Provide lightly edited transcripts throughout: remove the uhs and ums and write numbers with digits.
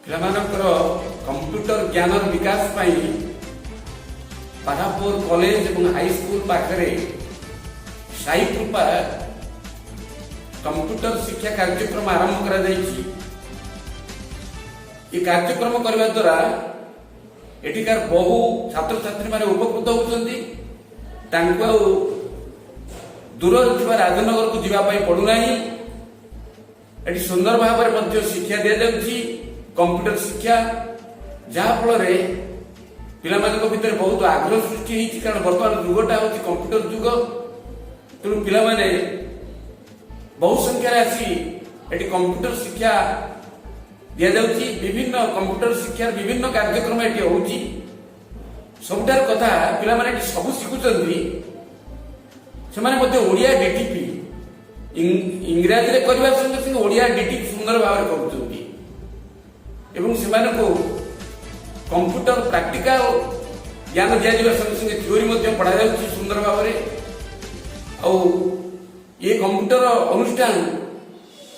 ପିଲାମାନଙ୍କର କମ୍ପ୍ୟୁଟର ଜ୍ଞାନର ବିକାଶ ପାଇଁ ପାରାପୁର କଲେଜ ଏବଂ ହାଇସ୍କୁଲ ପାଖରେ ସାଇ କୃପା କମ୍ପ୍ୟୁଟର ଶିକ୍ଷା କାର୍ଯ୍ୟକ୍ରମ ଆରମ୍ଭ କରାଯାଇଛି। ଏ କାର୍ଯ୍ୟକ୍ରମ କରିବା ଦ୍ୱାରା ଏଠିକାର ବହୁ ଛାତ୍ରଛାତ୍ରୀ ମାନେ ଉପକୃତ ହେଉଛନ୍ତି। ତାଙ୍କୁ ଆଉ ଦୂରରେ ଥିବା ରାଜନଗରକୁ ଯିବା ପାଇଁ ପଡୁନାହିଁ। ଏଠି ସୁନ୍ଦର ଭାବରେ ମଧ୍ୟ ଶିକ୍ଷା ଦିଆଯାଉଛି, କମ୍ପ୍ୟୁଟର ଶିକ୍ଷା, ଯାହା ଫଳରେ ପିଲାମାନଙ୍କ ଭିତରେ ବହୁତ ଆଗ୍ରହ ସୃଷ୍ଟି ହେଇଛି। କାରଣ ବର୍ତ୍ତମାନ ଯୁଗଟା ହେଉଛି କମ୍ପ୍ୟୁଟର ଯୁଗ। ତେଣୁ ପିଲାମାନେ ବହୁ ସଂଖ୍ୟାରେ ଆସି ଏଠି କମ୍ପ୍ୟୁଟର ଶିକ୍ଷା ଦିଆଯାଉଛି। ବିଭିନ୍ନ କମ୍ପ୍ୟୁଟର ଶିକ୍ଷାର ବିଭିନ୍ନ କାର୍ଯ୍ୟକ୍ରମ ଏଠି ହେଉଛି। ସବୁଠାରୁ କଥା, ପିଲାମାନେ ଏଠି ସବୁ ଶିଖୁଛନ୍ତି। ସେମାନେ ମଧ୍ୟ ଓଡ଼ିଆ ଡିଟିପି ଇଂରାଜୀରେ କରିବା ସଙ୍ଗେ ସଙ୍ଗେ ଓଡ଼ିଆ ଡିଟିପି ସୁନ୍ଦର ଭାବରେ କରୁଛନ୍ତି ଏବଂ ସେମାନଙ୍କୁ କମ୍ପ୍ୟୁଟର ପ୍ରାକ୍ଟିକାଲ ଜ୍ଞାନ ଦିଆଯିବା ସଙ୍ଗେ ସଙ୍ଗେ ଥିଓରି ମଧ୍ୟ ପଢ଼ାଯାଉଛି ସୁନ୍ଦର ଭାବରେ। ଆଉ ଏ କମ୍ପ୍ୟୁଟର ଅନୁଷ୍ଠାନ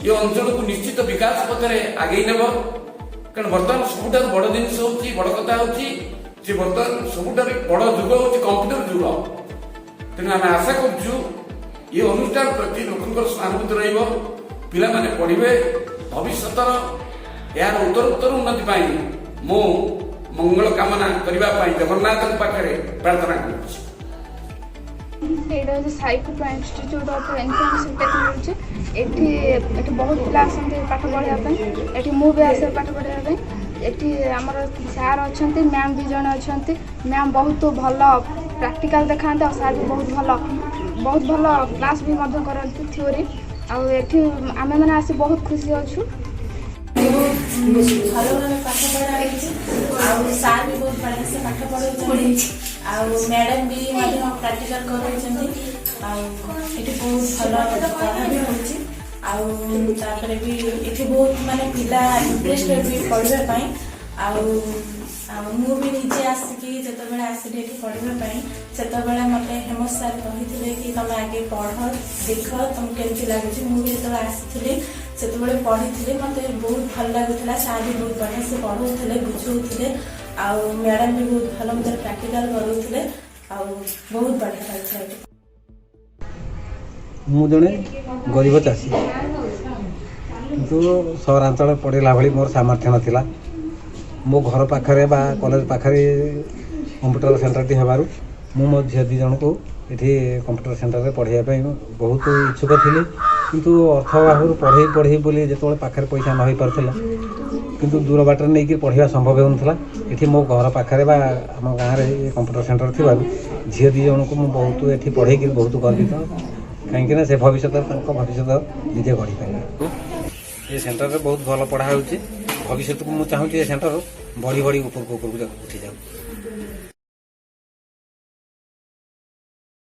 ଏ ଅଞ୍ଚଳକୁ ନିଶ୍ଚିତ ବିକାଶ ପଥରେ ଆଗେଇ ନେବ। କାରଣ ବର୍ତ୍ତମାନ ସବୁଠାରୁ ବଡ଼ ଜିନିଷ ହେଉଛି, ବଡ଼ କଥା ହେଉଛି ଯେ ବର୍ତ୍ତମାନ ସବୁଠାରୁ ବଡ଼ ଯୁଗ ହେଉଛି କମ୍ପ୍ୟୁଟର ଯୁଗ। ତେଣୁ ଆମେ ଆଶା କରୁଛୁ ଏ ଅନୁଷ୍ଠାନ ପ୍ରତି ଲୋକଙ୍କର ସହାନୁଭୂତି ରହିବ। ପିଲାମାନେ ପଢ଼ିବେ, ଭବିଷ୍ୟତର ଏହାର ଉତ୍ତରୋତ୍ତର ଉନ୍ନତି ପାଇଁ ମୁଁ ମଙ୍ଗଳ କାମନା କରିବା ପାଇଁ ଜଗନ୍ନାଥଙ୍କ ପାଖରେ ପ୍ରାର୍ଥନା କରୁଛି। ଏଇଟା ହେଉଛି ସାଇ କୃପା ଇନଷ୍ଟିଚ୍ୟୁଟ୍ ଅଫ୍ ଇନଫର୍ମେସନ୍ ଟେକ୍ନୋଲୋଜି। ଏଠି ବହୁତ ପିଲା ଆସନ୍ତି ପାଠ ପଢ଼ିବା ପାଇଁ। ଏଠି ମୁଁ ବି ଆସେ ପାଠ ପଢ଼ିବା ପାଇଁ। ଏଠି ଆମର ସାର୍ ଅଛନ୍ତି, ମ୍ୟାମ୍ 2 ଜଣ ଅଛନ୍ତି। ମ୍ୟାମ୍ ବହୁତ ଭଲ ପ୍ରାକ୍ଟିକାଲ ଦେଖାନ୍ତି ଆଉ ସାର୍ ବି ବହୁତ ଭଲ କ୍ଲାସ୍ ବି ମଧ୍ୟ କରନ୍ତି ଥିଓରି। ଆଉ ଏଠି ଆମେମାନେ ଆସି ବହୁତ ଖୁସି ଅଛୁ। ଭଲ ଭଲ ପାଠ ପଢ଼ା ହେଇଛି ଆଉ ସାର୍ ବି ବହୁତ ଭଲସେ ପାଠ ପଢ଼ାଉଛନ୍ତି ଆଉ ମ୍ୟାଡ଼ାମ୍ ବି ମଧ୍ୟ ପ୍ରାକ୍ଟିକାଲ କରାଉଛନ୍ତି। ଆଉ ଏଠି ବହୁତ ଭଲ ପଢ଼ା ବି ହେଉଛି। ଆଉ ତାପରେ ବି ଏଠି ବହୁତ ମାନେ ପିଲା ଇଣ୍ଟରେଷ୍ଟେଡ୍ ବି ପଢ଼ିବା ପାଇଁ। ଆଉ ମୁଁ ବି ନିଜେ ଆସିକି ଯେତେବେଳେ ଆସିଲି ଏଠି ପଢ଼ିବା ପାଇଁ, ସେତେବେଳେ ମୋତେ ହେମନ୍ତ ସାର୍ କହିଥିଲେ କି ତମେ ଆଗେ ପଢ଼, ଦେଖ ତମକୁ କେମିତି ଲାଗୁଛି। ମୁଁ ବି ଯେତେବେଳେ ଆସିଥିଲି ସେତେବେଳେ ପଢ଼ିଥିଲି, ମୋତେ ବହୁତ ଭଲ ଲାଗୁଥିଲା। ସାର୍ ବି ବହୁତ ବଢ଼ିଆ ସେ ପଢ଼ାଉଥିଲେ, ବୁଝାଉଥିଲେ। ଆଉ ମ୍ୟାଡ଼ାମ୍ ବି ବହୁତ ଭଲ ମତେ ପ୍ରାକ୍ଟିକାଲ କରାଉଥିଲେ। ଆଉ ବହୁତ ବଢ଼ିଆ ଲାଗୁଥିଲା ଏଠି। ମୁଁ ଜଣେ ଗରିବ ଚାଷୀ, କିନ୍ତୁ ସହରାଞ୍ଚଳରେ ପଢ଼ିଲା ଭଳି ମୋର ସାମର୍ଥ୍ୟ ନଥିଲା। ମୋ ଘର ପାଖରେ ବା କଲେଜ ପାଖରେ କମ୍ପ୍ୟୁଟର ସେଣ୍ଟରଟି ହେବାରୁ ମୁଁ ମୋ ଝିଅ 2 ଜଣଙ୍କୁ ଏଠି କମ୍ପ୍ୟୁଟର ସେଣ୍ଟରରେ ପଢ଼ାଇବା ପାଇଁ ବହୁତ ଇଚ୍ଛୁକ ଥିଲି। କିନ୍ତୁ ଅର୍ଥ ଅଭାବରୁ ପଢ଼େଇ ବୋଲି ଯେତେବେଳେ ପାଖରେ ପଇସା ନ ହୋଇପାରୁଥିଲା, କିନ୍ତୁ ଦୂର ବାଟରେ ନେଇକି ପଢ଼ିବା ସମ୍ଭବ ହେଉନଥିଲା। ଏଠି ମୋ ଘର ପାଖରେ ବା ଆମ ଗାଁରେ କମ୍ପ୍ୟୁଟର ସେଣ୍ଟର ଥିବାରୁ ଝିଅ 2 ଜଣଙ୍କୁ ମୁଁ ବହୁତ ଏଠି ପଢ଼େଇକି ବହୁତ ଗର୍ବିତ। କାହିଁକିନା ସେ ଭବିଷ୍ୟତରେ ତାଙ୍କ ଭବିଷ୍ୟତ ନିଜେ ଗଢ଼ିପାରିବେ। ଏ ସେଣ୍ଟରରେ ବହୁତ ଭଲ ପଢ଼ା ହେଉଛି। ଭବିଷ୍ୟତକୁ ମୁଁ ଚାହୁଁଛି ଏ ସେଣ୍ଟର ବଢ଼ି ଉପରକୁ ଉଠିଯାଉ।